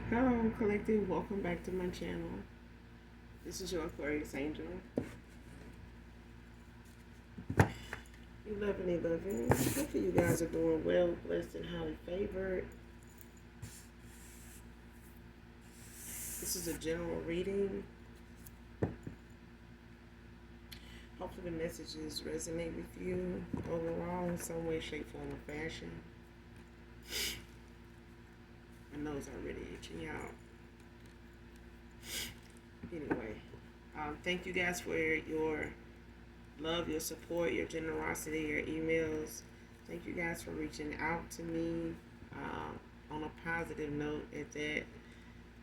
Hello, collective. Welcome back to my channel. This is your Aquarius Angel. 11. Hopefully, you guys are doing well, blessed, and highly favored. This is a general reading. Hopefully, the messages resonate with you overall in some way, shape, form, or fashion. My nose already itching out. Anyway, thank you guys for your love, your support, your generosity, your emails. Thank you guys for reaching out to me. On a positive note at that.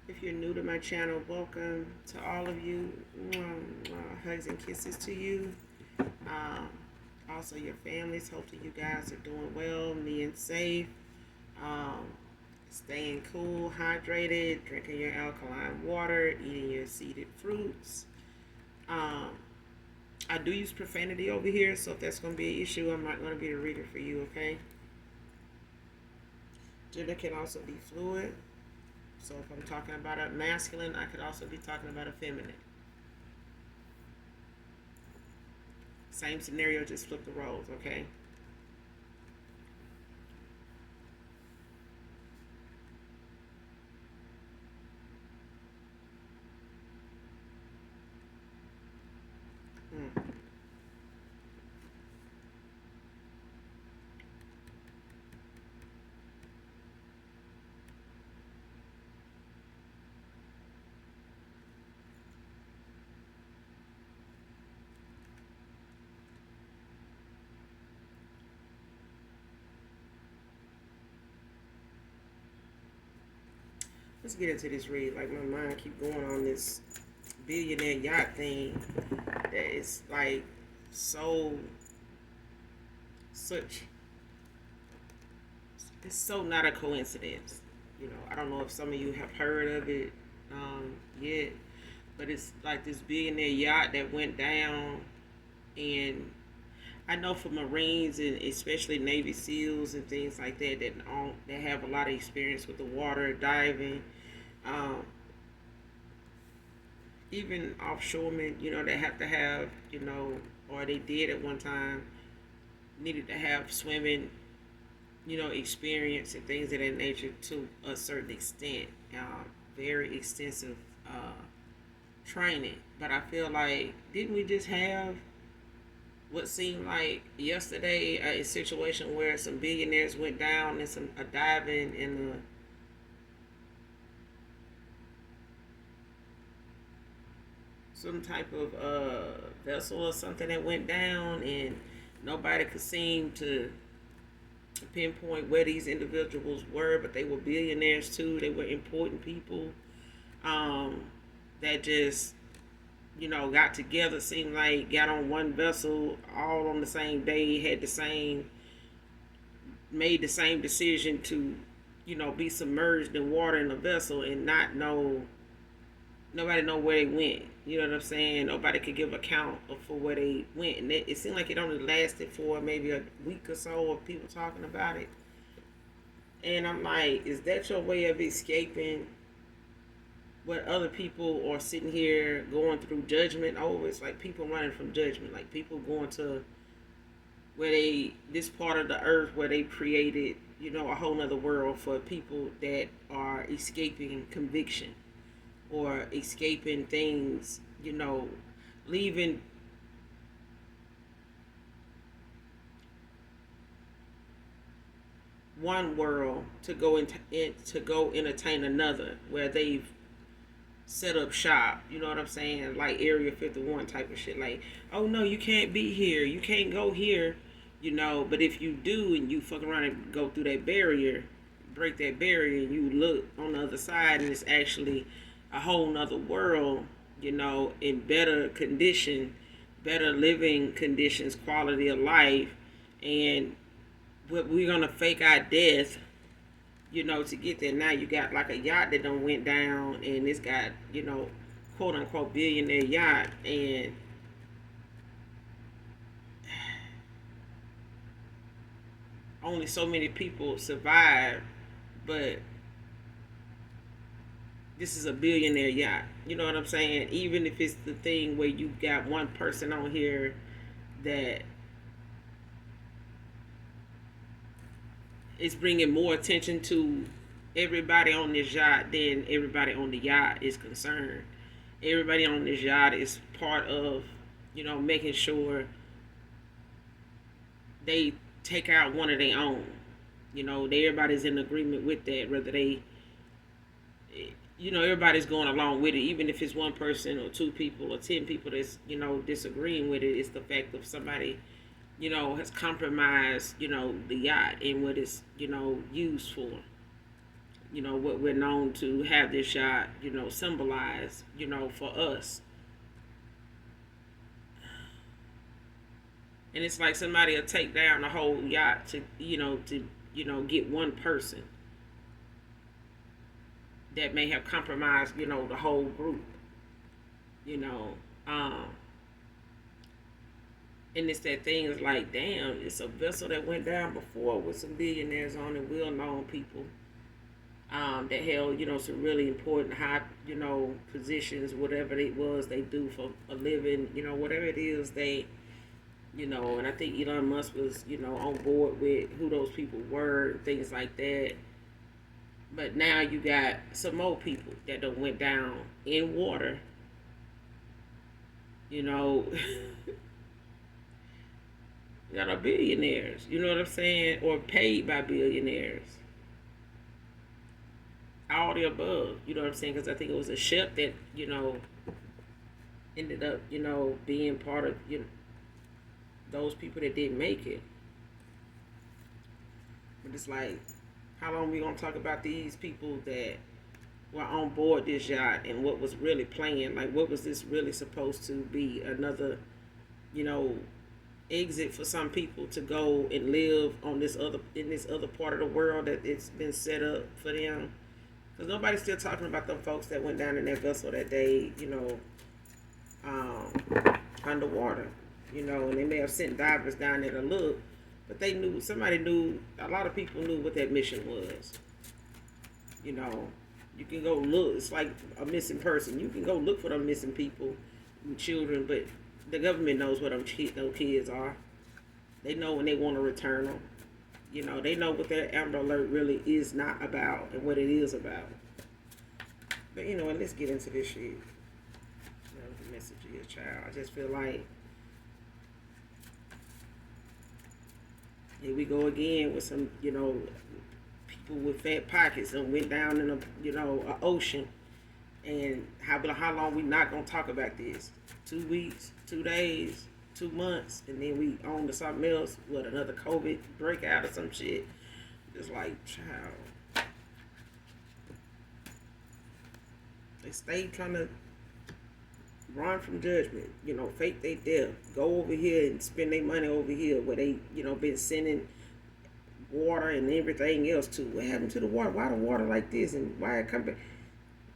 If you're new to my channel, welcome to all of you. Hugs and kisses to you. Also your families. Hopefully you guys are doing well, being safe, staying cool, hydrated, drinking your alkaline water, eating your seeded fruits. I do use profanity over here, so if that's going to be an issue, I'm not going to be the reader for you, okay? Gender can also be fluid. So if I'm talking about a masculine, I could also be talking about a feminine. Same scenario, just flip the roles, okay? Let's get into this read. Like, my mind keep going on this billionaire yacht thing that is like such it's so not a coincidence. I don't know if some of you have heard of it yet, but it's like this billionaire yacht that went down. And I know for Marines and especially Navy SEALs and things like that that have a lot of experience with the water, diving, um, even offshoremen, they have to have, or they did at one time, needed to have swimming, experience and things of that nature to a certain extent. Very extensive training. But I feel like, didn't we just have what seemed like yesterday a situation where some billionaires went down and some a diving in some type of vessel or something that went down, and nobody could seem to pinpoint where these individuals were, but they were billionaires too. They were important people that just got together, seemed like got on one vessel all on the same day, had made the same decision to, be submerged in water in a vessel and not know, nobody know where they went. You know what I'm saying? Nobody could give account for where they went. And it seemed like it only lasted for maybe a week or so of people talking about it. And I'm like, is that your way of escaping what other people are sitting here going through judgment over? It's like people running from judgment, like people going to this part of the earth where they created, a whole nother world for people that are escaping conviction or escaping things, leaving one world to go entertain another where they've set up shop. You know what I'm saying? Like Area 51 type of shit. Like, oh no, you can't be here. You can't go here. But if you do and you fuck around and go through that barrier, break that barrier, and you look on the other side and it's actually a whole nother world, in better condition, better living conditions, quality of life, and we're gonna fake our death, to get there. Now you got like a yacht that done went down, and it's got, quote unquote billionaire yacht, and only so many people survive. But this is a billionaire yacht. You know what I'm saying? Even if it's the thing where you got one person on here that is bringing more attention to everybody on this yacht than everybody on the yacht is concerned. Everybody on this yacht is part of, making sure they take out one of their own. Everybody's in agreement with that, whether everybody's going along with it, even if it's one person or two people or 10 people that's, disagreeing with it. It's the fact of somebody, has compromised, the yacht and what it's, used for. What we're known to have this yacht, symbolize, for us. And it's like somebody will take down the whole yacht to get one person that may have compromised, the whole group. You know, um, and it's that thing is like, damn, it's a vessel that went down before with some billionaires on it, well-known people that held, some really important high, positions, whatever it was they do for a living, whatever it is they, and I think Elon Musk was, on board with who those people were, things like that. But now you got some more people that done went down in water, you know, that are billionaires, you know what I'm saying, or paid by billionaires. All the above, you know what I'm saying, because I think it was a ship that, ended up, being part of, those people that didn't make it. But it's like, how long we gonna talk about these people that were on board this yacht and what was really playing? Like, what was this really supposed to be? Another, you know, exit for some people to go and live on this other part of the world that it's been set up for them. Because nobody's still talking about them folks that went down in that vessel that day, underwater. And they may have sent divers down there to look, but somebody knew, a lot of people knew what that mission was. You can go look, it's like a missing person. You can go look for them missing people, children, but the government knows what those kids are. They know when they want to return them. They know what their Amber Alert really is not about and what it is about. But let's get into this shit. The message is, child. I just feel like here we go again with some, people with fat pockets and went down in a ocean. And how long we not gonna talk about this? 2 weeks, 2 days, 2 months, and then we on to something else. What, another COVID breakout or some shit? It's like, child, they stay trying to run from judgment. Fake their death. Go over here and spend their money over here where they, been sending water and everything else to. What happened to the water? Why the water like this and why it come back?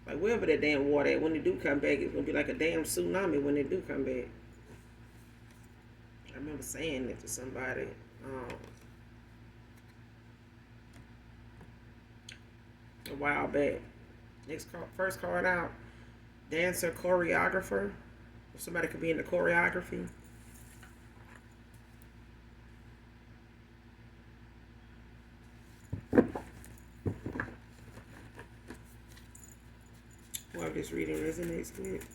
Like, wherever that damn water at, when they do come back, it's gonna be like a damn tsunami when they do come back. I remember saying that to somebody. A while back. First card out. Dancer, choreographer. If somebody could be in the choreography. Whoever this reading resonates with.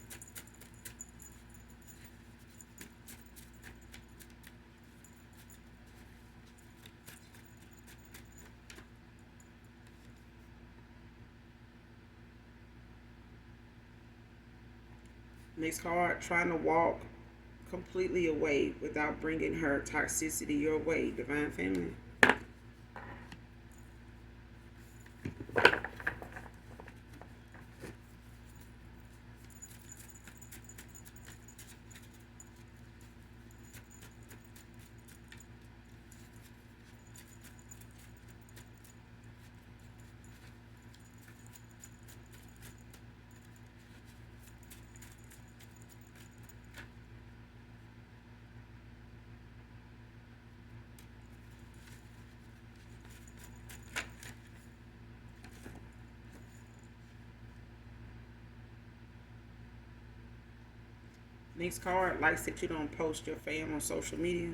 Next card, trying to walk completely away without bringing her toxicity your way. Divine Feminine. Next card, likes that you don't post your fam on social media.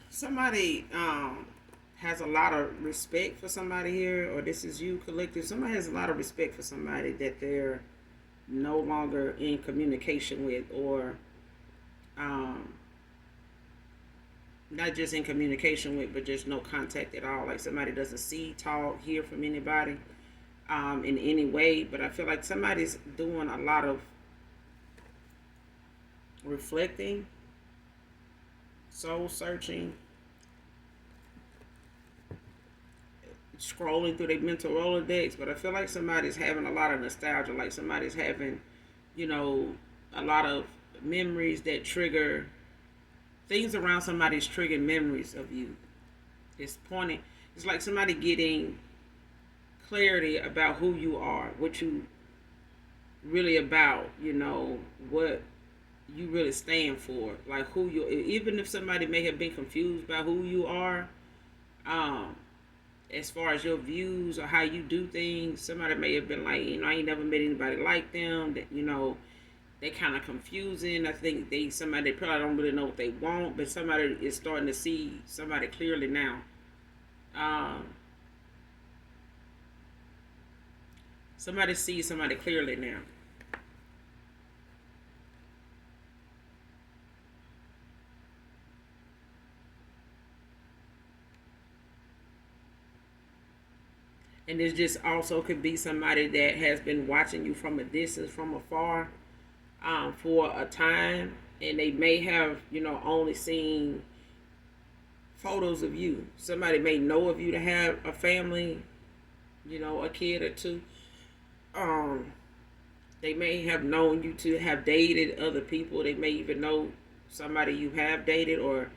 Somebody has a lot of respect for somebody here, or this is you collective. Somebody has a lot of respect for somebody that they're no longer in communication with, or um, not just in communication with, but just no contact at all. Like somebody doesn't see, talk, hear from anybody in any way. But I feel like somebody's doing a lot of reflecting, soul searching, scrolling through their mental Rolodex. But I feel like somebody's having a lot of nostalgia. Like somebody's having, you know, a lot of memories that trigger things around somebody's triggering memories of you. It's pointing. It's like somebody getting clarity about who you are, what you really about. You know what you really stand for, like who you. Even if somebody may have been confused about who you are, um, as far as your views or how you do things, somebody may have been like, I ain't never met anybody like them. That they kind of confusing. I think somebody probably don't really know what they want, but somebody is starting to see somebody clearly now. Um, Somebody sees somebody clearly now. And this just also could be somebody that has been watching you from a distance, from afar, for a time, and they may have, only seen photos of you. Somebody may know of you to have a family, a kid or two. Um, they may have known you to have dated other people. They may even know somebody you have dated, or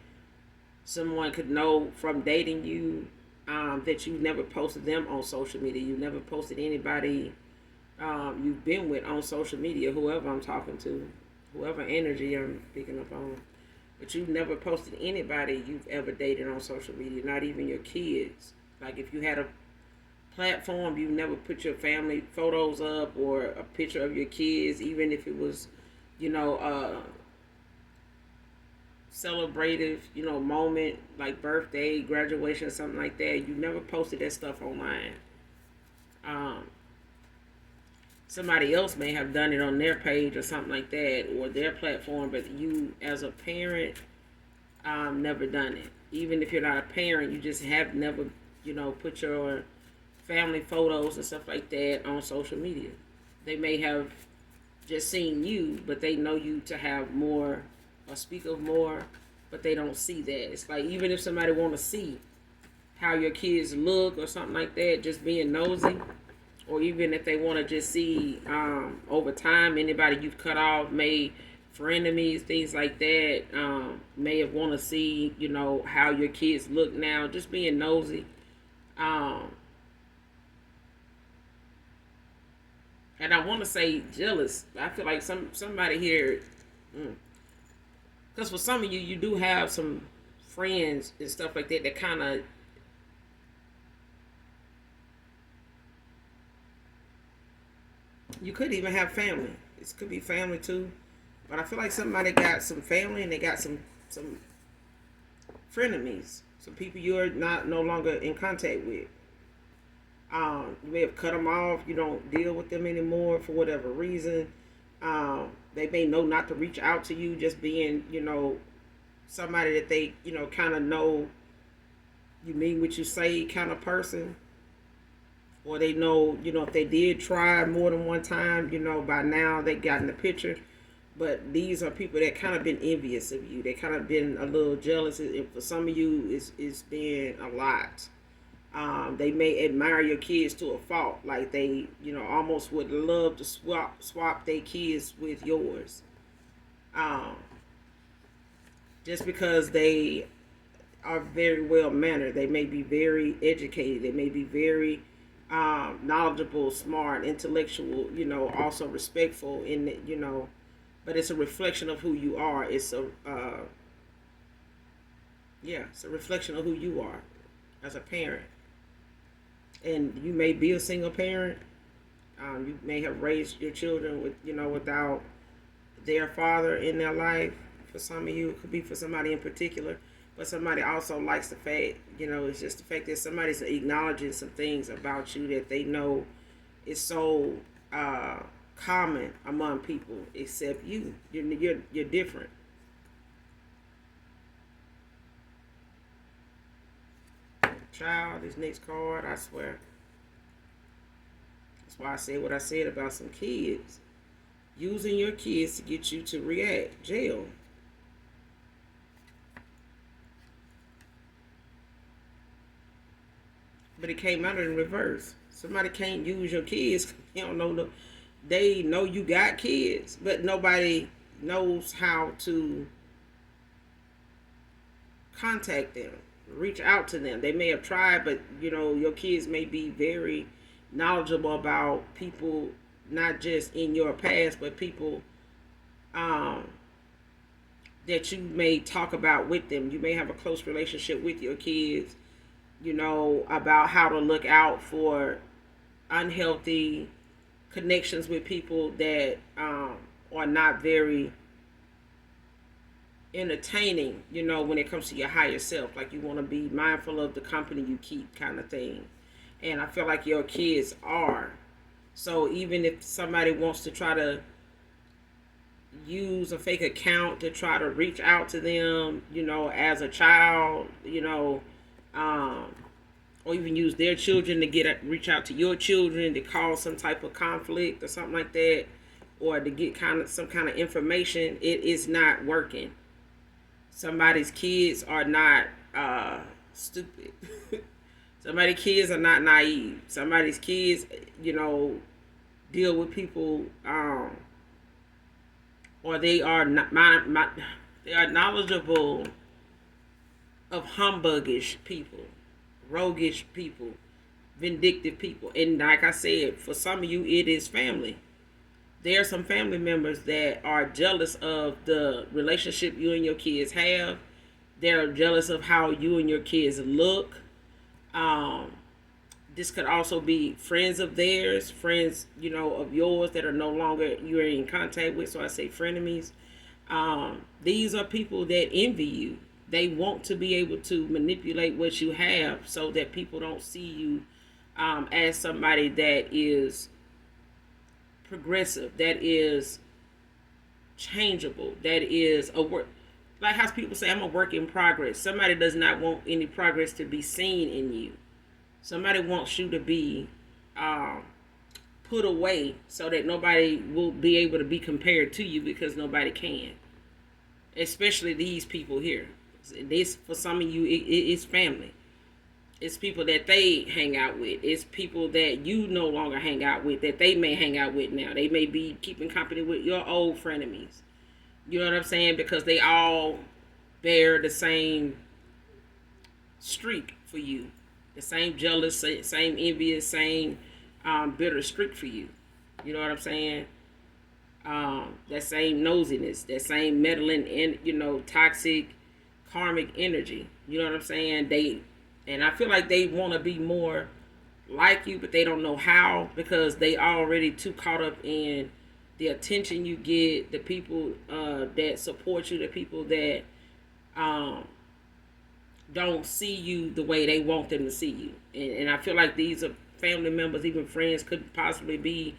someone could know from dating you that you never posted them on social media. You never posted anybody you've been with on social media, whoever I'm talking to, whoever energy I'm picking up on. But you never posted anybody you've ever dated on social media, not even your kids. Like if you had a platform, you never put your family photos up or a picture of your kids, even if it was, celebrative, moment like birthday, graduation, something like that. You never posted that stuff online. Um, Somebody else may have done it on their page or something like that, or their platform, but you as a parent never done it. Even if you're not a parent, you just have never, put your family photos and stuff like that on social media. They may have just seen you, but they know you to have more or speak of more, but they don't see that. It's like even if somebody want to see how your kids look or something like that, just being nosy, or even if they want to just see over time anybody you've cut off, made frenemies, things like that, may have want to see how your kids look now, just being nosy. Um, and I want to say jealous. I feel like somebody here, because for some of you, you do have some friends and stuff like that that kind of, you could even have family. This could be family too, but I feel like somebody got some family and they got some frenemies, some people you're not no longer in contact with. You may have cut them off. You don't deal with them anymore for whatever reason. They may know not to reach out to you, just being, somebody that they, kind of know you mean what you say kind of person. Or they know, if they did try more than one time, by now they gotten the picture. But these are people that kind of been envious of you. They kind of been a little jealous. And for some of you, it's been a lot. They may admire your kids to a fault, like they, almost would love to swap their kids with yours, um, just because they are very well mannered. They may be very educated. They may be very knowledgeable, smart, intellectual. Also respectful in but it's a reflection of who you are. It's a yeah, it's a reflection of who you are as a parent. And you may be a single parent. You may have raised your children with without their father in their life. For some of you, it could be for somebody in particular, but somebody also likes the fact, it's just the fact that somebody's acknowledging some things about you that they know is so common among people, except you. You're different. Child, this next card, I swear. That's why I said what I said about some kids. Using your kids to get you to react. Jail. But it came out in reverse. Somebody can't use your kids. You don't know they know you got kids, but nobody knows how to contact them, reach out to them. They may have tried, but your kids may be very knowledgeable about people, not just in your past, but people that you may talk about with them. You may have a close relationship with your kids, about how to look out for unhealthy connections with people that are not very entertaining, when it comes to your higher self. Like, you want to be mindful of the company you keep, kind of thing. And I feel like your kids are. So even if somebody wants to try to use a fake account to try to reach out to them, as a child, or even use their children to reach out to your children to cause some type of conflict or something like that, or to get some kind of information, it is not working. Somebody's kids are not stupid. Somebody's kids are not naive. Somebody's kids, deal with people, or they are not they are knowledgeable of humbuggish people, roguish people, vindictive people. And like I said, for some of you, it is family. There are some family members that are jealous of the relationship you and your kids have. They're jealous of how you and your kids look. This could also be friends of theirs, friends, of yours that are no longer you're in contact with. So I say frenemies. These are people that envy you. They want to be able to manipulate what you have so that people don't see you as somebody that is progressive, that is changeable, that is a work. Like how people say, I'm a work in progress. Somebody does not want any progress to be seen in you. Somebody wants you to be put away so that nobody will be able to be compared to you, because nobody can. Especially these people here. This, for some of you, it's family. It's people that they hang out with. It's people that you no longer hang out with, that they may hang out with now. They may be keeping company with your old frenemies. You know what I'm saying? Because they all bear the same streak for you. The same jealous, same envious, same bitter streak for you. You know what I'm saying? That same nosiness, that same meddling and toxic karmic energy. You know what I'm saying? And I feel like they want to be more like you, but they don't know how, because they already too caught up in the attention you get, the people that support you, the people that don't see you the way they want them to see you. And I feel like these are family members, even friends, could possibly be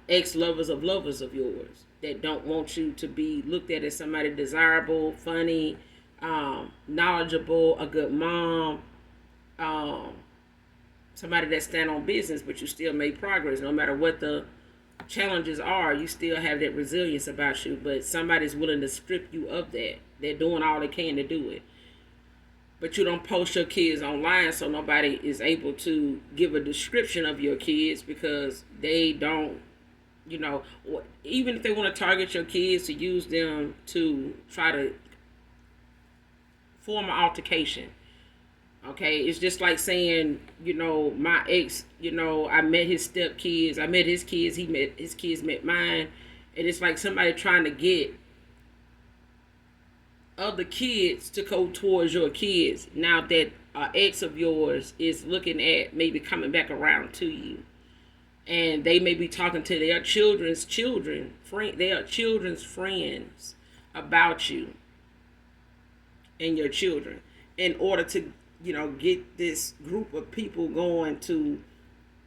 ex-lovers of lovers of yours that don't want you to be looked at as somebody desirable, funny, knowledgeable, a good mom, somebody that stand on business, but you still make progress. No matter what the challenges are, you still have that resilience about you, but somebody's willing to strip you of that. They're doing all they can to do it. But you don't post your kids online, so nobody is able to give a description of your kids, because they don't, even if they want to target your kids to use them to try to form an altercation. Okay, it's just like saying, my ex, I met his stepkids, I met his kids, his kids met mine, And it's like somebody trying to get other kids to go towards your kids now that an ex of yours is looking at maybe coming back around to you. And they may be talking to their children's children, their children's friends about you and your children in order to, get this group of people going to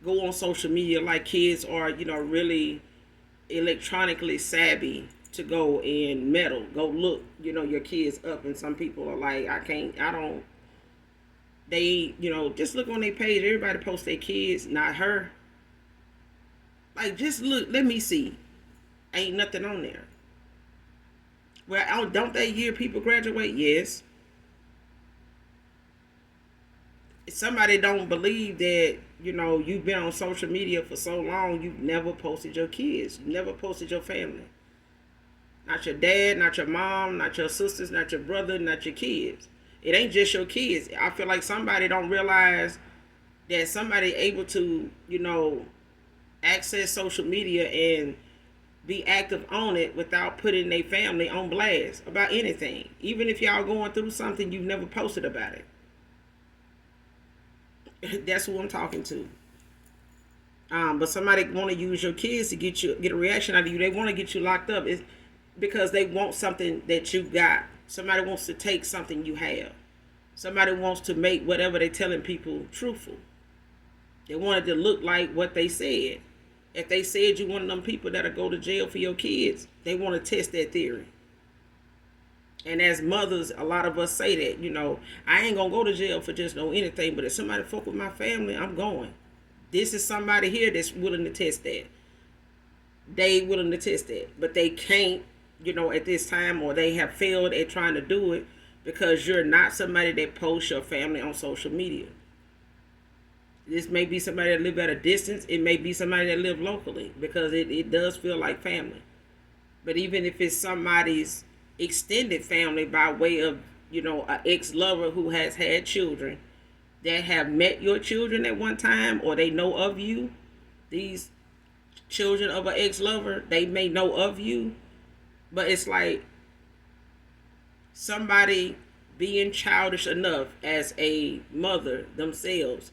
go on social media like kids are, really electronically savvy to go and meddle, go look, your kids up. And some people are like, I don't, they, just look on their page. Everybody posts their kids, not her. Like, just look, let me see. Ain't nothing on there. Well, don't they hear people graduate? Yes. If somebody don't believe that, you've been on social media for so long, you've never posted your kids. You never posted your family. Not your dad, not your mom, not your sisters, not your brother, not your kids. It ain't just your kids. I feel like somebody don't realize that somebody able to, access social media and be active on it without putting their family on blast about anything. Even if y'all going through something, you've never posted about it. That's who I'm talking to. But somebody want to use your kids to get a reaction out of you. They want to get you locked up. It's because they want something that you got. Somebody wants to take something you have. Somebody wants to make whatever they're telling people truthful. They want it to look like what they said. If they said you one of them people that'll go to jail for your kids, they want to test that theory. And as mothers, a lot of us say that, I ain't going to go to jail for just no anything, but if somebody fuck with my family, I'm going. This is somebody here that's willing to test that. They willing to test that, but they can't, at this time, or they have failed at trying to do it because you're not somebody that posts your family on social media. This may be somebody that live at a distance. It may be somebody that live locally because it does feel like family. But even if it's somebody's extended family by way of, an ex-lover who has had children that have met your children at one time, or they know of you, these children of an ex-lover, they may know of you, but it's like somebody being childish enough as a mother themselves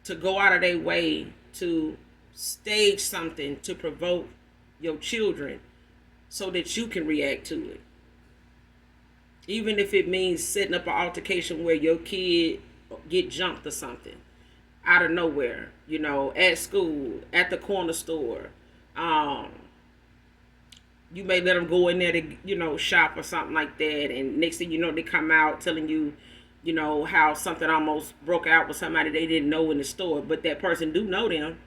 to go out of their way to stage something to provoke your children so that you can react to it. Even if it means setting up an altercation where your kid get jumped or something out of nowhere, at school, at the corner store. You may let them go in there to, shop or something like that. And next thing you know, they come out telling you, how something almost broke out with somebody they didn't know in the store. But that person do know them.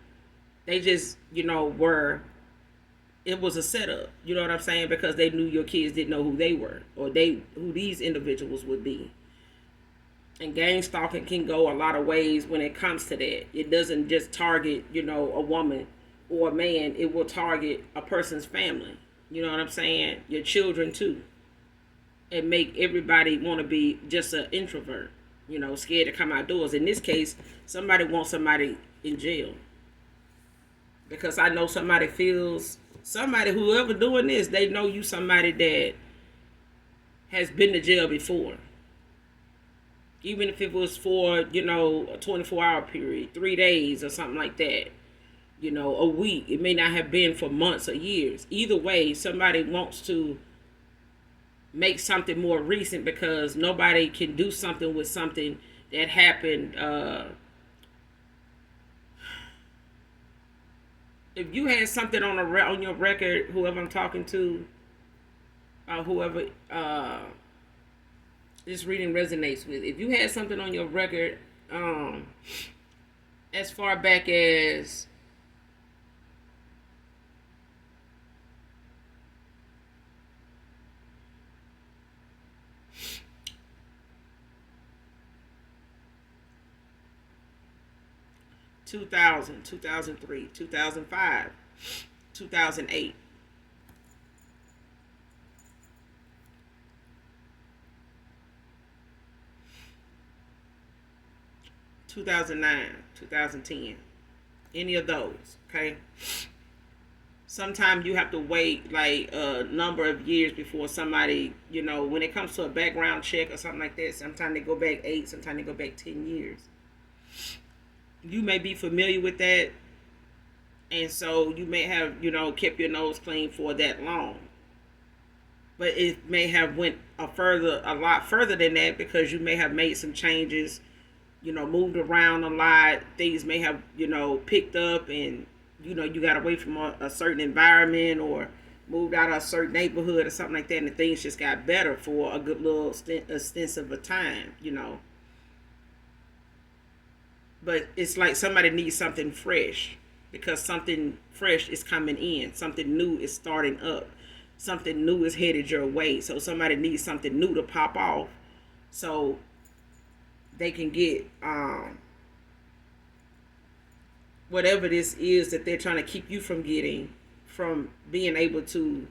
They just, it was a setup. You know what I'm saying? Because they knew your kids didn't know who they were. Or who these individuals would be. And gang stalking can go a lot of ways when it comes to that. It doesn't just target, a woman or a man. It will target a person's family. You know what I'm saying? Your children too. And make everybody want to be just an introvert, scared to come outdoors. In this case, somebody wants somebody in jail. Because I know whoever doing this, they know you somebody that has been to jail before. Even if it was for, a 24-hour period, 3 days or something like that. A week. It may not have been for months or years. Either way, somebody wants to make something more recent because nobody can do something with something that happened. If you had something on your record, whoever I'm talking to, whoever this reading resonates with, if you had something on your record as far back as 2000, 2003, 2005, 2008. 2009, 2010. Any of those, okay? sometimes you have to wait like a number of years before somebody, when it comes to a background check or something like that, sometimes they go back 8, sometimes they go back 10 years. You may be familiar with that, and so you may have, kept your nose clean for that long. But it may have went a lot further than that, because you may have made some changes, moved around a lot. Things may have, picked up, and you got away from a certain environment, or moved out of a certain neighborhood or something like that, and things just got better for a good little extensive of time. But it's like somebody needs something fresh, because something fresh is coming in, something new is starting up, something new is headed your way. So somebody needs something new to pop off, so they can get whatever this is that they're trying to keep you from getting, from being able to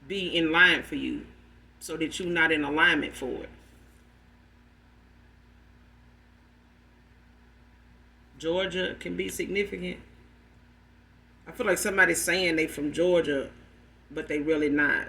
be in line for you, so that you're not in alignment for it. Georgia can be significant. I feel like somebody's saying they from Georgia, but they really not.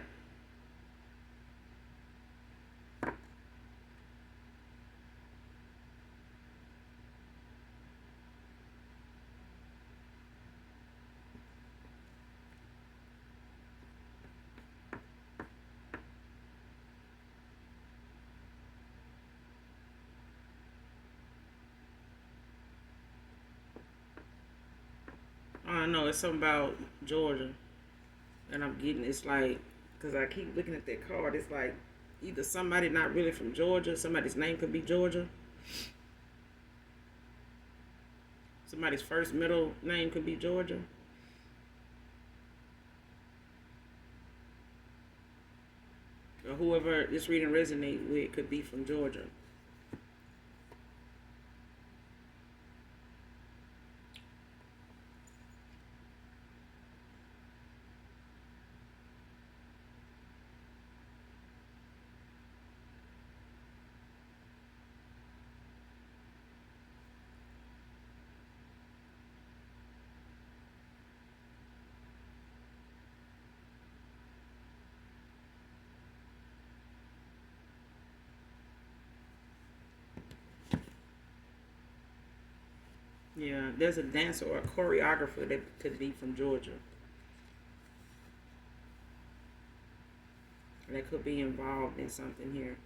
I don't know. It's something about Georgia, and I'm getting. It's like, because I keep looking at that card. It's like either somebody not really from Georgia. Somebody's name could be Georgia. Somebody's first middle name could be Georgia. Or whoever this reading resonate with could be from Georgia. Yeah, there's a dancer or a choreographer that could be from Georgia. That could be involved in something here.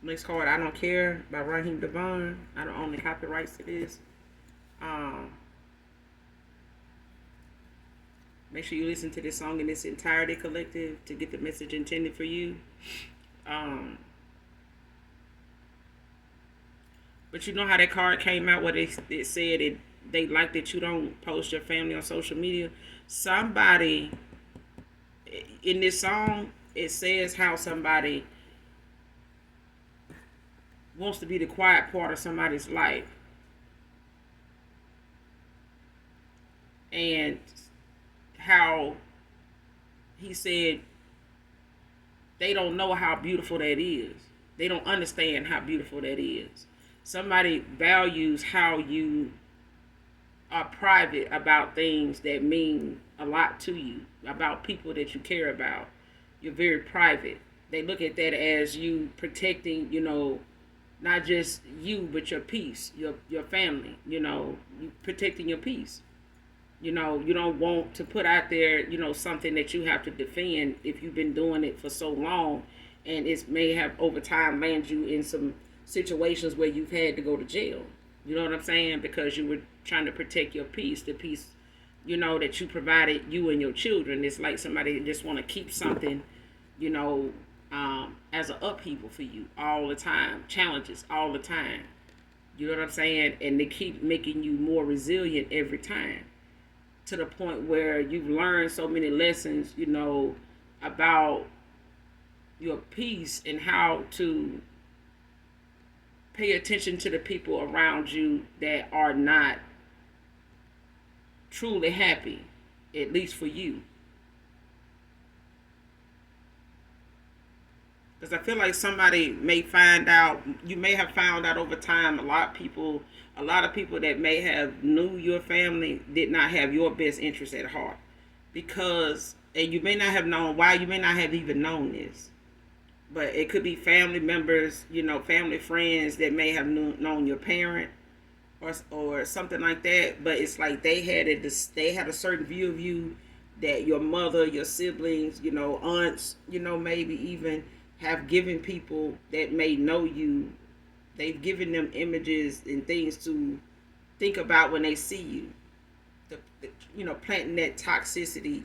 Next card, I Don't Care by Raheem Devon. I don't own the copyrights to this. Um, Make sure you listen to this song in its entirety, collective, to get the message intended for you. Um, but you know how that card came out where it said they like that you don't post your family on social media. Somebody in this song, it says how somebody wants to be the quiet part of somebody's life. And how he said they don't know how beautiful that is. They don't understand how beautiful that is. Somebody values how you are private about things that mean a lot to you, about people that you care about. You're very private. They look at that as you protecting, not just you, but your peace, your family, you protecting your peace. You don't want to put out there, something that you have to defend if you've been doing it for so long, and it may have over time landed you in some situations where you've had to go to jail. You know what I'm saying? Because you were trying to protect your peace, the peace, that you provided you and your children. It's like somebody just want to keep something, you know, as an upheaval for you all the time, challenges all the time. You know what I'm saying? And they keep making you more resilient every time, to the point where you've learned so many lessons, about your peace and how to pay attention to the people around you that are not truly happy, at least for you. Because I feel like somebody may find out, you may have found out over time, a lot of people that may have knew your family did not have your best interest at heart. Because, and you may not have known why, you may not have even known this. But it could be family members, family friends that may have known your parent, or something like that. But it's like they had a certain view of you that your mother, your siblings, aunts, maybe even have given people that may know you. They've given them images and things to think about when they see you. Planting that toxicity,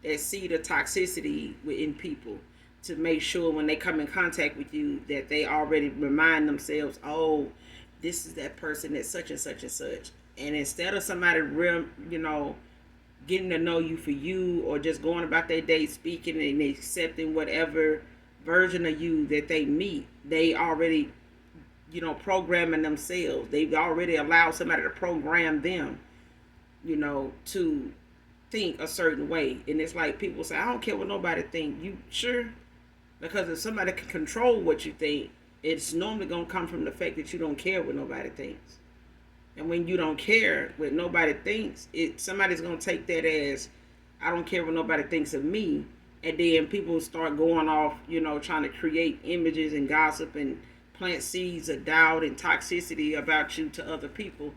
that seed of toxicity within people, to make sure when they come in contact with you that they already remind themselves, oh, this is that person that's such and such and such. And instead of somebody real, getting to know you for you, or just going about their day speaking and accepting whatever version of you that they meet, they already, programming themselves. They've already allowed somebody to program them, to think a certain way. And it's like people say, I don't care what nobody think. You sure? Because if somebody can control what you think, it's normally going to come from the fact that you don't care what nobody thinks. And when you don't care what nobody thinks, somebody's going to take that as, I don't care what nobody thinks of me. And then people start going off, trying to create images and gossip and plant seeds of doubt and toxicity about you to other people.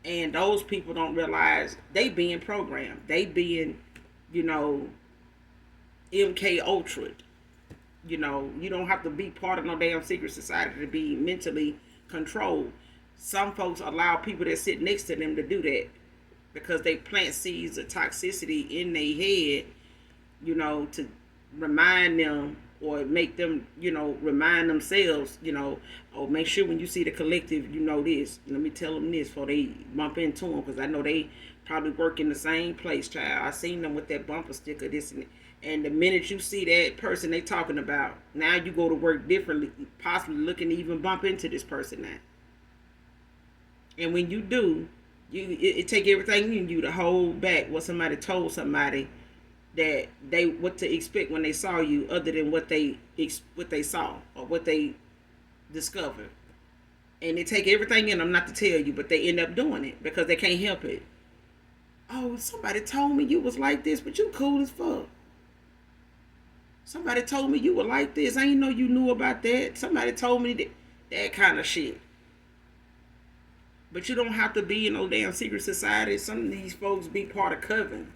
And those people don't realize they being programmed. They being, MK Ultra. You don't have to be part of no damn secret society to be mentally controlled. Some folks allow people that sit next to them to do that because they plant seeds of toxicity in their head, to remind them or make them, remind themselves, oh, make sure when you see the collective, this. Let me tell them this before they bump into them, because I know they probably work in the same place, child. I seen them with that bumper sticker, this and that. And the minute you see that person they talking about, now you go to work differently, possibly looking to even bump into this person now. And when you do, it take everything in you to hold back what somebody told somebody that what to expect when they saw you, other than what they saw or what they discovered. And they take everything in them not to tell you, but they end up doing it because they can't help it. Oh, somebody told me you was like this, but you cool as fuck. Somebody told me you were like this. I didn't know you knew about that. Somebody told me that kind of shit. But you don't have to be in no damn secret society. Some of these folks be part of covens.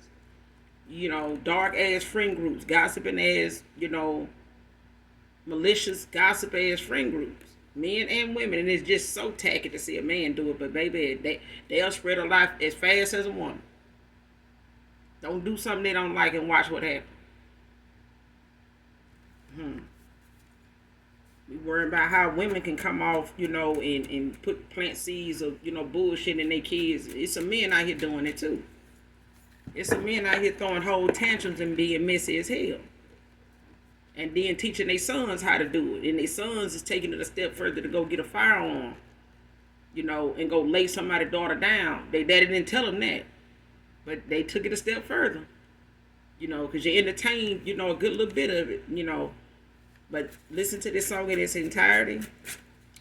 Dark ass friend groups, gossiping ass, malicious gossip ass friend groups. Men and women. And it's just so tacky to see a man do it. But baby, they'll spread a life as fast as a woman. Don't do something they don't like and watch what happens. We worrying about how women can come off, and plant seeds of, bullshit in their kids. It's some men out here doing it too. It's some men out here throwing whole tantrums and being messy as hell. And then teaching their sons how to do it. And their sons is taking it a step further to go get a firearm, and go lay somebody's daughter down. They daddy didn't tell them that. But they took it a step further. Because you entertained, a good little bit of it, But listen to this song in its entirety,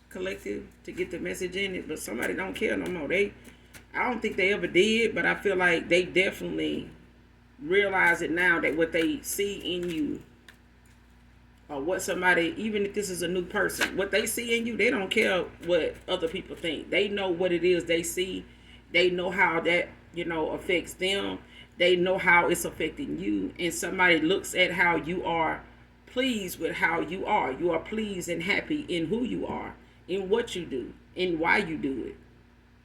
collective, to get the message in it. But somebody don't care no more. I don't think they ever did, but I feel like they definitely realize it now, that what they see in you, or what somebody, even if this is a new person, what they see in you, they don't care what other people think. They know what it is they see. They know how that, affects them. They know how it's affecting you. And somebody looks at how you are pleased with how you are. You are pleased and happy in who you are, in what you do, in why you do it.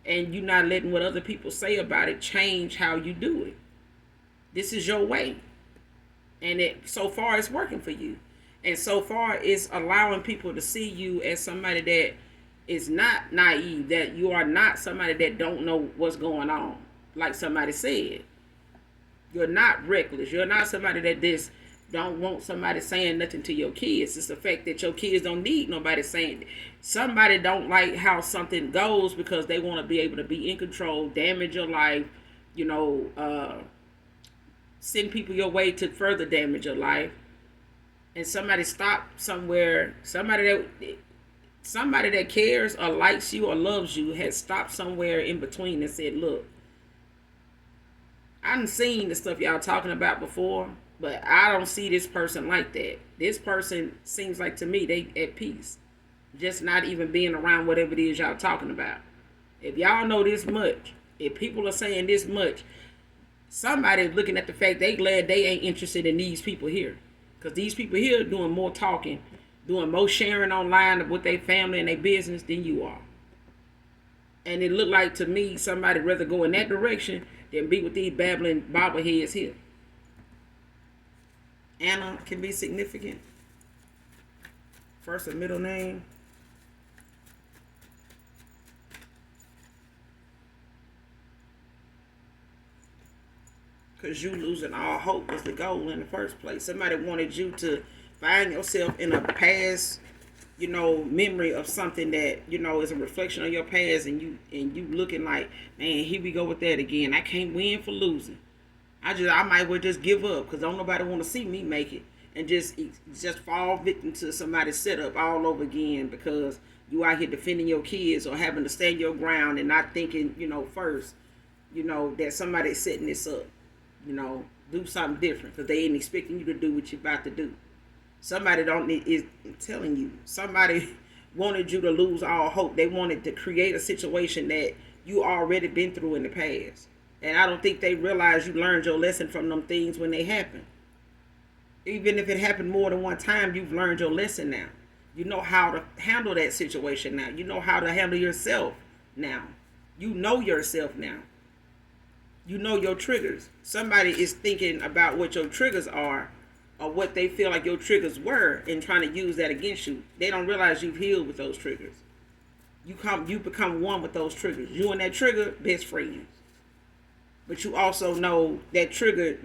And you're not letting what other people say about it change how you do it. This is your way. And so far it's working for you. And so far it's allowing people to see you as somebody that is not naive, that you are not somebody that don't know what's going on. Like somebody said, you're not reckless. You're not somebody that just don't want somebody saying nothing to your kids. It's the fact that your kids don't need nobody saying it. Somebody don't like how something goes because they want to be able to be in control, damage your life, send people your way to further damage your life. and somebody stopped somewhere, somebody that cares or likes you or loves you had stopped somewhere in between and said, look, I done seen the stuff y'all talking about before, but I don't see this person like that. This person seems like to me they at peace. Just not even being around whatever it is y'all talking about. If y'all know this much, if people are saying this much, somebody's looking at the fact they glad they ain't interested in these people here. Because these people here are doing more talking, doing more sharing online with their family and their business than you are. And it looked like to me somebody rather go in that direction than be with these babbling bobbleheads here. Anna can be significant. First and middle name. Because you losing all hope was the goal in the first place. Somebody wanted you to find yourself in a past, memory of something that, is a reflection of your past, and you looking like, man, here we go with that again. I can't win for losing. I might well just give up because don't nobody want to see me make it, and just fall victim to somebody's setup all over again because you out here defending your kids or having to stand your ground and not thinking, first, that somebody's setting this up. Do something different because they ain't expecting you to do what you're about to do. Somebody is telling you. Somebody wanted you to lose all hope. They wanted to create a situation that you already been through in the past. And I don't think they realize you learned your lesson from them things when they happen. Even if it happened more than one time, you've learned your lesson now. You know how to handle that situation now. You know how to handle yourself now. You know yourself now. You know your triggers. Somebody is thinking about what your triggers are or what they feel like your triggers were and trying to use that against you. They don't realize you've healed with those triggers. You become one with those triggers. You and that trigger, best friends. But you also know that trigger,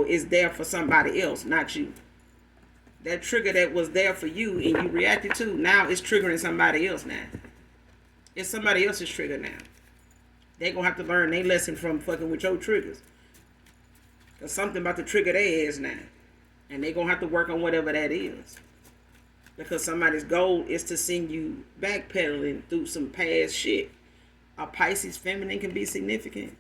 is there for somebody else, not you. That trigger that was there for you and you reacted to, now it's triggering somebody else now. It's somebody else's trigger now. They gonna have to learn their lesson from fucking with your triggers. There's something about to trigger their ass now. And they gonna have to work on whatever that is. Because somebody's goal is to send you backpedaling through some past shit. A Pisces feminine can be significant.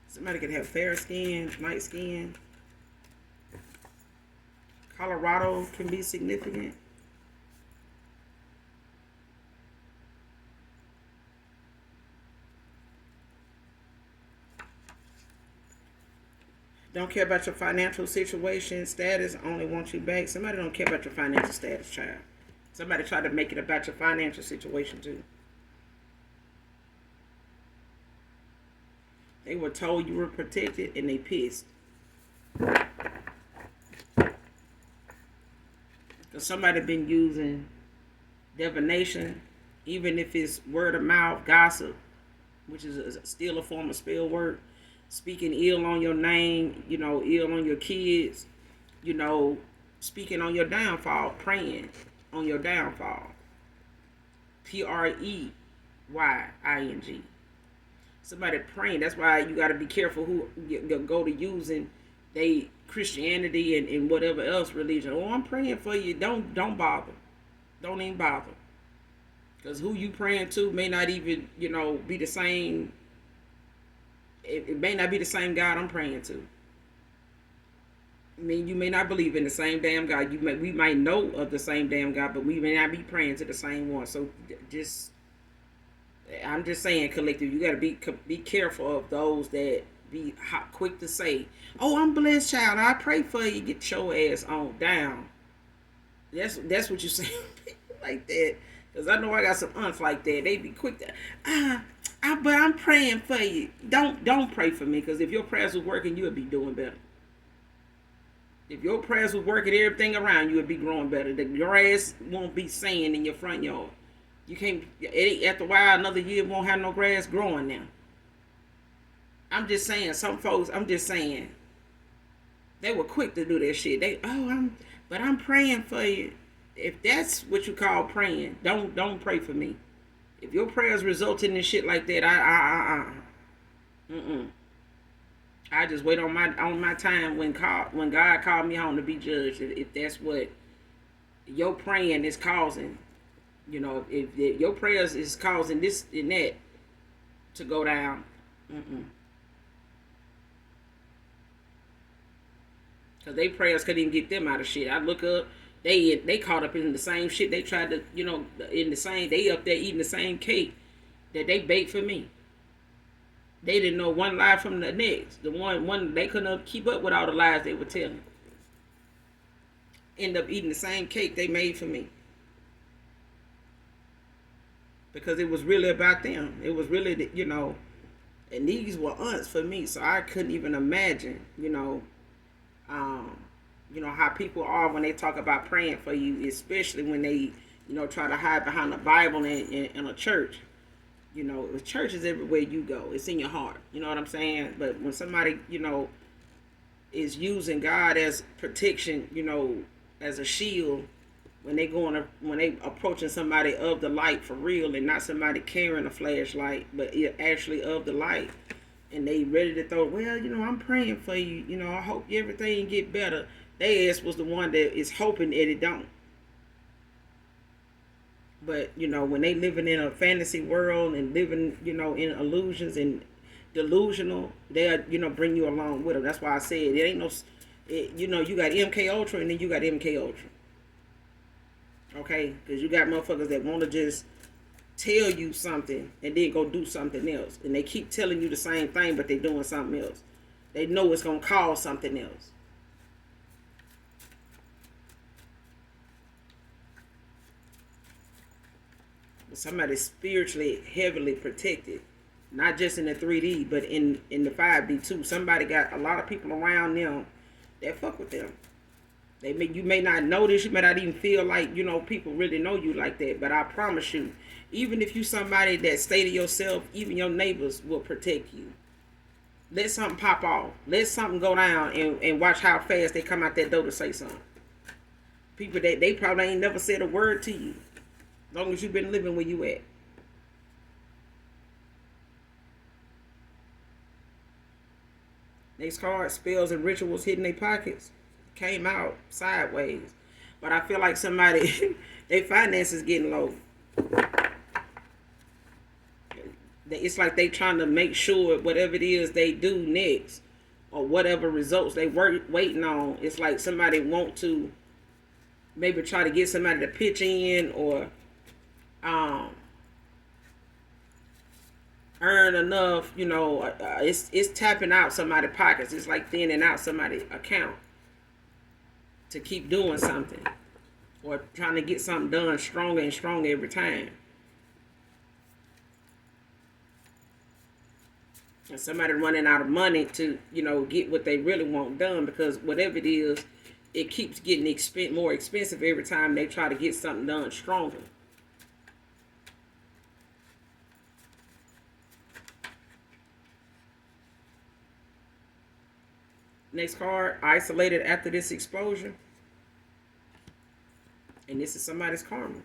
Somebody could have fair skin, light skin. Colorado can be significant. Don't care about your financial situation, status, only want you back. Somebody don't care about your financial status, child. Somebody try to make it about your financial situation too. They were told you were protected and they pissed. Because somebody been using divination, even if it's word of mouth, gossip, which is still a form of spell work, speaking ill on your name, ill on your kids, speaking on your downfall, praying on your downfall. Preying. Somebody praying. That's why you got to be careful who you go to using they Christianity and whatever else religion. Oh, I'm praying for you. Don't bother. Don't even bother. Because who you praying to may not even, be the same. It may not be the same God I'm praying to. I mean, you may not believe in the same damn God. We might know of the same damn God, but we may not be praying to the same one. So I'm just saying, collective, you got to be careful of those that be quick to say, "Oh, I'm blessed, child. I pray for you." Get your ass on down. That's what you say like that. Because I know I got some aunts like that. They be quick to, but I'm praying for you. Don't pray for me, because if your prayers was working, you would be doing better. If your prayers was working, everything around you would be growing better. The grass won't be sand in your front yard. You can't, after a while, another year won't have no grass growing now. I'm just saying, some folks, they were quick to do that shit. But I'm praying for you. If that's what you call praying, don't pray for me. If your prayers resulting in shit like that, mm-mm. I just wait on my time when God called me home to be judged. If that's what your praying is causing, if your prayers is causing this and that to go down, mm-mm. Cause they prayers couldn't even get them out of shit. I look up, they caught up in the same shit. They tried to, in the same. They up there eating the same cake that they baked for me. They didn't know one lie from the next. The one they couldn't keep up with all the lies they were telling. End up eating the same cake they made for me. Because it was really about them. It was really, and these were aunts for me. So I couldn't even imagine, um, how people are when they talk about praying for you, especially when they, try to hide behind the Bible and a church. The church is everywhere you go. It's in your heart. You know what I'm saying? But when somebody, is using God as protection, as a shield, when they approaching somebody of the light for real, and not somebody carrying a flashlight, but actually of the light, and they ready to throw. Well, I'm praying for you. I hope everything get better. They ass was the one that is hoping that it don't. But when they living in a fantasy world and living, in illusions and delusional, they'll bring you along with them. That's why I said it ain't no. You got MK Ultra and then you got MK Ultra. Okay, because you got motherfuckers that want to just tell you something and then go do something else, and they keep telling you the same thing, but they doing something else. They know it's gonna cause something else. Somebody's spiritually heavily protected, not just in the 3D, but in the 5D too. Somebody got a lot of people around them that fuck with them. You may not notice, you may not even feel like people really know you like that. But I promise you, even if you somebody that stay to yourself, even your neighbors will protect you. Let something pop off, let something go down, and watch how fast they come out that door to say something. People that they probably ain't never said a word to you. Long as you've been living where you at. Next card, spells and rituals hidden in their pockets. Came out sideways. But I feel like somebody, their finances getting low. It's like they trying to make sure whatever it is they do next, or whatever results they waiting on, it's like somebody want to maybe try to get somebody to pitch in, or earn enough, it's tapping out somebody's pockets. It's like thinning out somebody's account to keep doing something, or trying to get something done stronger and stronger every time. And somebody running out of money to, get what they really want done, because whatever it is, it keeps getting more expensive every time they try to get something done stronger. Next card, isolated after this exposure. And this is somebody's karma.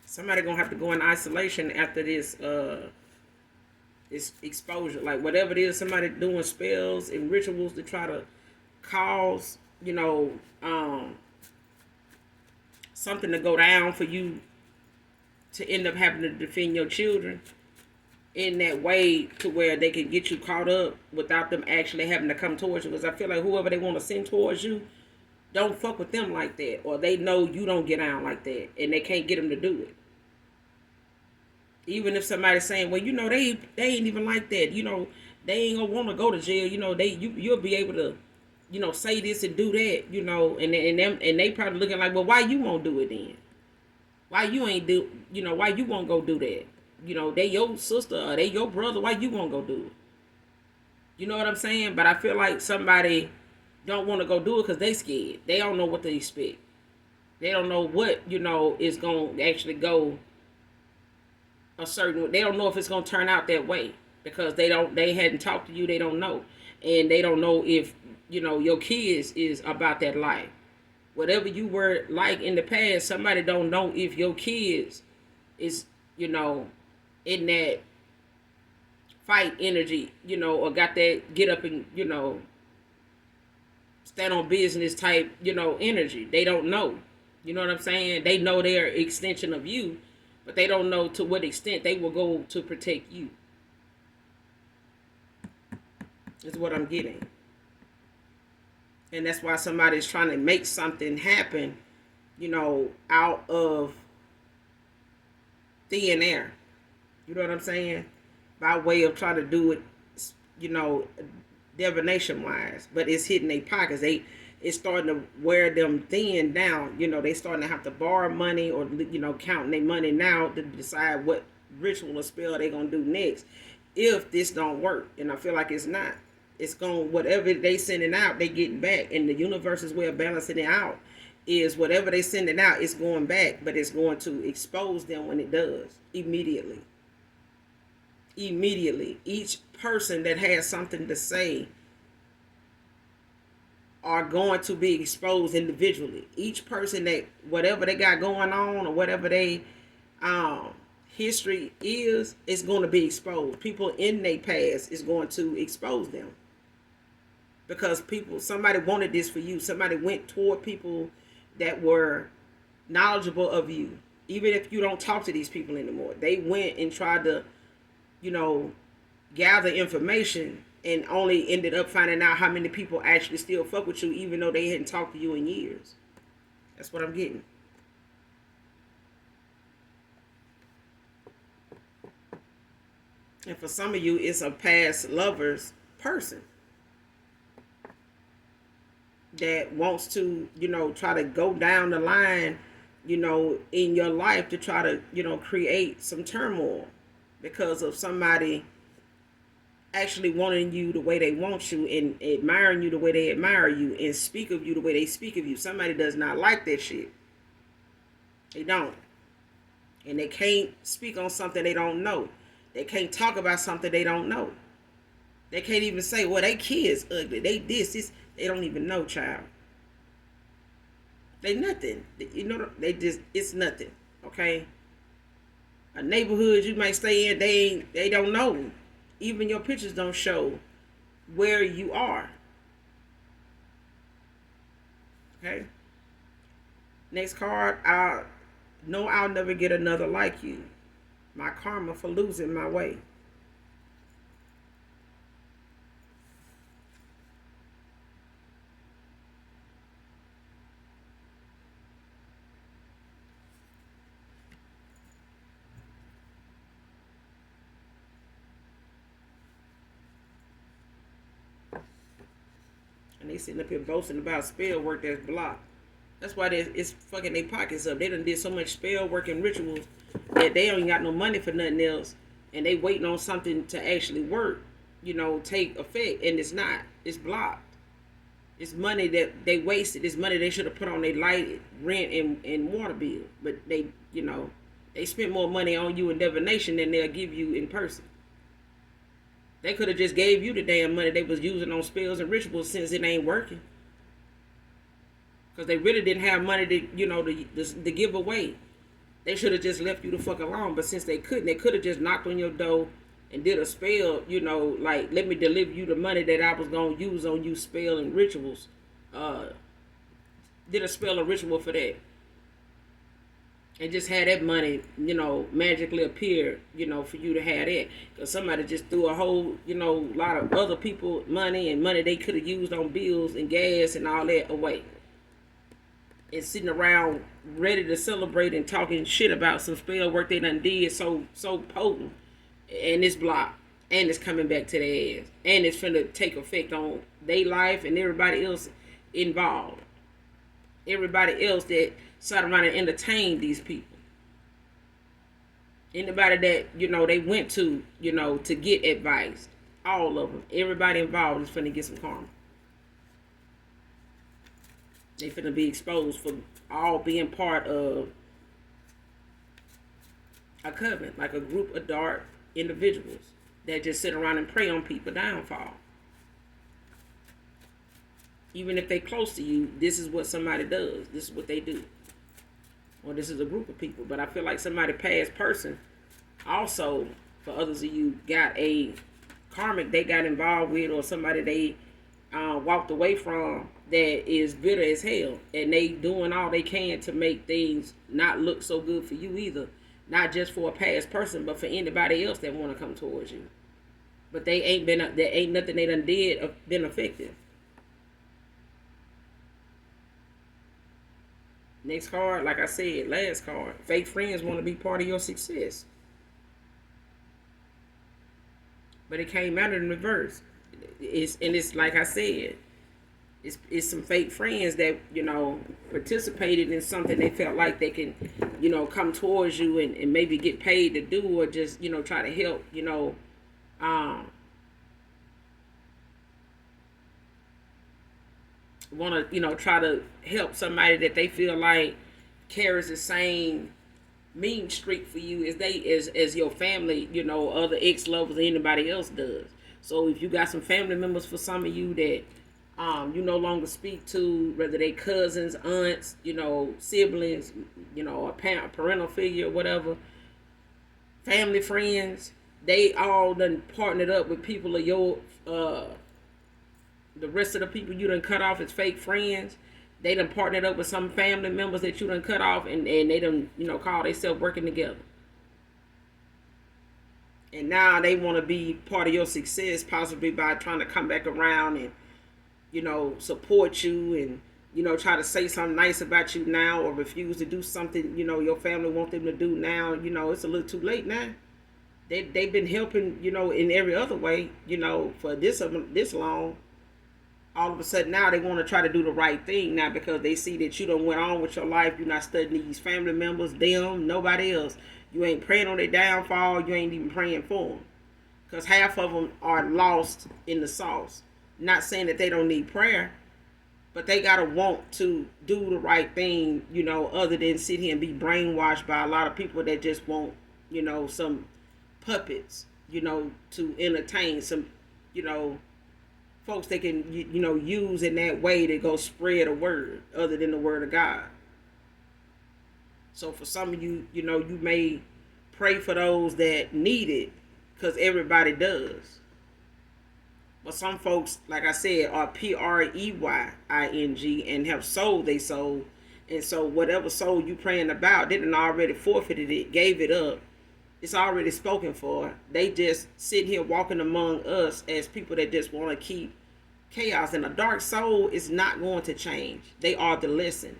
Somebody gonna have to go in isolation after this this exposure. Like whatever it is, somebody doing spells and rituals to try to cause, something to go down for you to end up having to defend your children in that way, to where they can get you caught up without them actually having to come towards you. Because I feel like whoever they want to send towards you, don't fuck with them like that, or they know you don't get out like that, and they can't get them to do it. Even if somebody's saying, well, they ain't even like that, they ain't gonna want to go to jail, you'll be able to, say this and do that, and they probably looking like, well, why you won't do it then? Why you ain't do, why you won't go do that? They your sister or they your brother. Why you won't go do it? You know what I'm saying? But I feel like somebody don't want to go do it because they scared. They don't know what to expect. They don't know what, is going to actually go a certain way. They don't know if it's going to turn out that way. because they hadn't talked to you, they don't know. And they don't know if, your kids is about that life. Whatever you were like in the past, somebody don't know if your kids is, in that fight energy, or got that get up and, stand on business type, energy. They don't know. You know what I'm saying? They know they're an extension of you, but they don't know to what extent they will go to protect you. Is what I'm getting. And that's why somebody's trying to make something happen, out of thin air. You know what I'm saying? By way of trying to do it, you know, divination wise. But it's hitting their pockets. It's starting to wear them thin down. They starting to have to borrow money or, counting their money now to decide what ritual or spell they gonna do next. If this don't work, and I feel like it's not. It's going, whatever they sending out, they getting back. And the universe's way of balancing it out is whatever they sending out, it's going back, but it's going to expose them when it does. Immediately. Each person that has something to say are going to be exposed individually. Each person that, whatever they got going on or whatever they history is going to be exposed. People in their past is going to expose them. Because somebody wanted this for you. Somebody went toward people that were knowledgeable of you. Even if you don't talk to these people anymore. They went and tried to, gather information and only ended up finding out how many people actually still fuck with you even though they hadn't talked to you in years. That's what I'm getting. And for some of you, it's a past lover's person that wants to, try to go down the line, in your life to try to, create some turmoil because of somebody actually wanting you the way they want you and admiring you the way they admire you and speak of you the way they speak of you. Somebody does not like that shit. They don't. And they can't speak on something they don't know. They can't talk about something they don't know. They can't even say, well, they kids ugly. They this. They don't even know, child. They nothing. They just, it's nothing. Okay? A neighborhood you might stay in, they don't know. Even your pictures don't show where you are. Okay? Next card, I know I'll never get another like you. My karma for losing my way. And they sitting up here boasting about spell work that's blocked. That's why it's fucking their pockets up. They done did so much spell work and rituals that they don't got no money for nothing else. And they waiting on something to actually work, take effect. And it's not. It's blocked. It's money that they wasted. It's money they should have put on their light, rent, and water bill. But they spent more money on you in divination than they'll give you in person. They could have just gave you the damn money they was using on spells and rituals since it ain't working. Because they really didn't have money to give away. They should have just left you the fuck alone. But since they couldn't, they could have just knocked on your door and did a spell, like, let me deliver you the money that I was going to use on you spell and rituals. Did a spell and ritual for that. And just had that money, magically appear, for you to have that. Because somebody just threw a whole, lot of other people money and money they could have used on bills and gas and all that away. And sitting around ready to celebrate and talking shit about some spell work they done did so potent. And it's blocked. And it's coming back to their ass. And it's finna take effect on their life and everybody else involved. Everybody else that sat around and entertained these people. Anybody that, they went to, to get advice. All of them. Everybody involved is finna get some karma. They finna be exposed for all being part of a covenant. Like a group of dark individuals. that just sit around and prey on people downfall. Even if they close to you, this is what somebody does. This is what they do. Or this is a group of people. But I feel like somebody past person also, for others of you, got a karmic they got involved with, or somebody they walked away from that is bitter as hell, and they doing all they can to make things not look so good for you either. Not just for a past person, but for anybody else that want to come towards you. But they ain't been, there ain't nothing they done did been effective. Next card, like I said, last card. Fake friends want to be part of your success. But it came out in reverse. It's like I said, it's some fake friends that, participated in something they felt like they can, come towards you and maybe get paid to do, or just, try to help, want to, try to help somebody that they feel like carries the same mean streak for you as your family, other ex-lovers or anybody else does. So if you got some family members, for some of you, that you no longer speak to, whether they cousins, aunts, siblings, a parent, parental figure, whatever, family, friends, they all done partnered up with people of your, the rest of the people you done cut off as fake friends. They done partnered up with some family members that you done cut off, and they done, call themselves working together. And now they want to be part of your success, possibly by trying to come back around and, support you, and, try to say something nice about you now, or refuse to do something, your family want them to do now. It's a little too late now. They've been helping, in every other way, for this long. All of a sudden now they want to try to do the right thing now, because they see that you done went on with your life. You're not studying these family members, them, nobody else. You ain't praying on their downfall. You ain't even praying for them, because half of them are lost in the sauce. Not saying that they don't need prayer, but they gotta want to do the right thing, other than sit here and be brainwashed by a lot of people that just want, some puppets, to entertain some, folks they can, use in that way to go spread a word other than the word of God. So for some of you, you may pray for those that need it, because everybody does. But some folks, like I said, are preying and have sold they soul. And so whatever soul you praying about, they done already forfeited it, gave it up. It's already spoken for. They just sit here walking among us as people that just want to keep chaos. And a dark soul is not going to change. They are the lesson.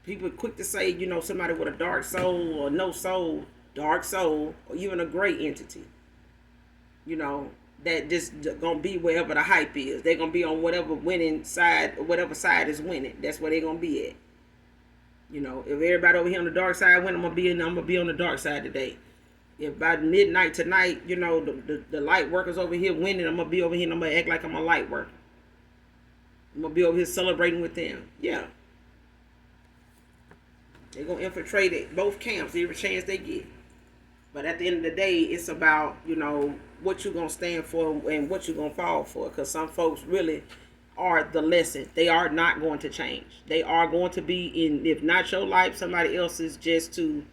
People are quick to say, somebody with a dark soul or no soul, dark soul, or even a gray entity. That just gonna be wherever the hype is. They're gonna be on whatever winning side, or whatever side is winning. That's where they're gonna be at. If everybody over here on the dark side win, I'm gonna be on the dark side today. If by midnight tonight, the light workers over here winning, I'm gonna be over here and I'm gonna act like I'm a light worker. I'm gonna be over here celebrating with them. Yeah. They're gonna infiltrate it, both camps every chance they get. But at the end of the day, it's about, what you're going to stand for and what you're going to fall for. Because some folks really are the lesson. They are not going to change. They are going to be in, if not your life, somebody else's, just to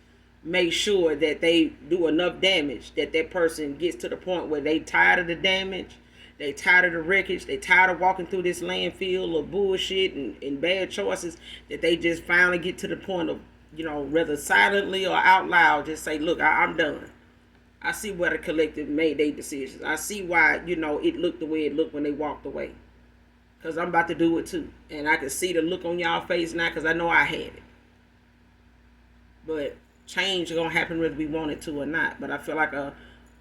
make sure that they do enough damage that that person gets to the point where they tired of the damage, they tired of the wreckage, they tired of walking through this landfill of bullshit and bad choices, that they just finally get to the point of, whether silently or out loud, just say, look, I'm done. I see why the collective made their decisions. I see why, it looked the way it looked when they walked away. Because I'm about to do it too. And I can see the look on y'all face now, because I know I had it. But change is going to happen whether we want it to or not. But I feel like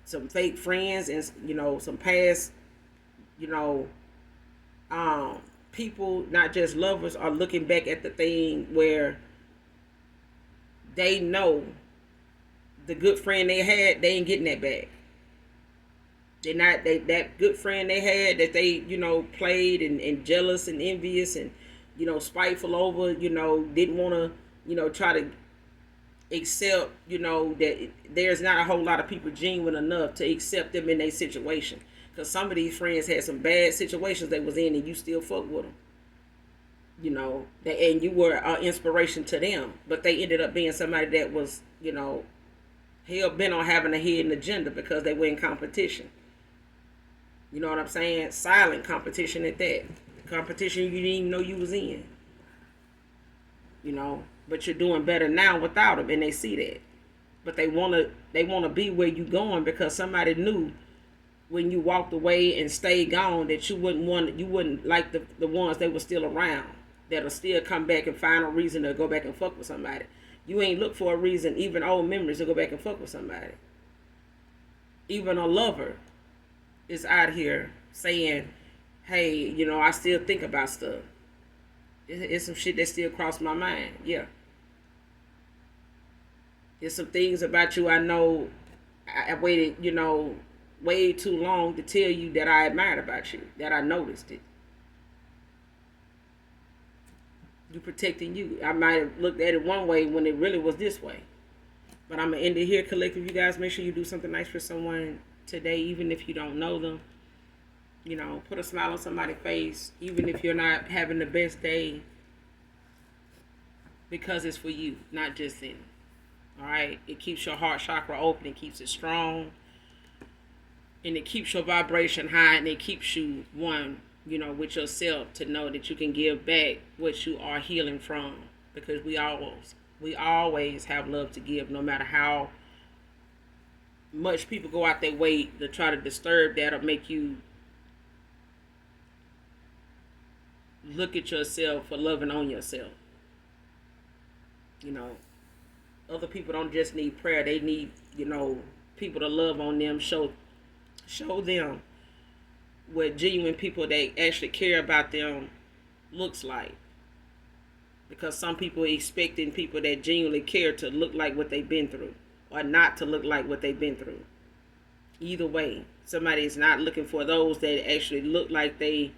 some fake friends and, some past, people, not just lovers, are looking back at the thing where they know the good friend they had, they ain't getting that back. That good friend they had that they, played and jealous and envious and, spiteful over, didn't want to, try to accept, that there's not a whole lot of people genuine enough to accept them in their situation. Because some of these friends had some bad situations they was in, and you still fuck with them. And you were an inspiration to them, but they ended up being somebody that was, hell bent on having a hidden agenda because they were in competition. You know what I'm saying? Silent competition at that. Competition you didn't even know you was in. But you're doing better now without them, and they see that. But they wanna be where you going because somebody knew when you walked away and stayed gone that you wouldn't like the ones that were still around, that'll still come back and find a reason to go back and fuck with somebody. You ain't look for a reason, even old memories, to go back and fuck with somebody. Even a lover is out here saying, hey, I still think about stuff. It's some shit that still crossed my mind. Yeah. There's some things about you I know I waited, way too long to tell you that I admired about you, that I noticed it. You protecting you. I might have looked at it one way when it really was this way. But I'm going to end it here, collective. You guys, make sure you do something nice for someone today, even if you don't know them. Put a smile on somebody's face, even if you're not having the best day, because it's for you, not just them. All right? It keeps your heart chakra open. It keeps it strong. And it keeps your vibration high, and it keeps you one, with yourself, to know that you can give back what you are healing from. Because we always have love to give, no matter how much people go out their way to try to disturb that or make you look at yourself for loving on yourself. Other people don't just need prayer. They need, people to love on them, show them what genuine people that actually care about them looks like. Because some people are expecting people that genuinely care to look like what they've been through, or not to look like what they've been through. Either way, somebody is not looking for those that actually look like they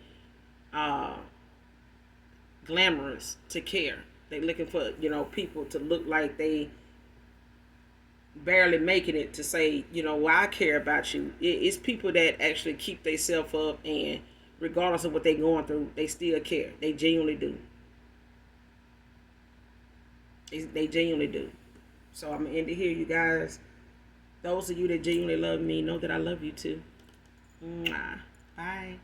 glamorous to care. They looking for, people to look like they barely making it to say, well, I care about you. It's people that actually keep themselves up, and regardless of what they're going through, they still care. They genuinely do. They genuinely do. So I'm going to end it here, you guys. Those of you that genuinely love me, know that I love you too. Mwah. Bye.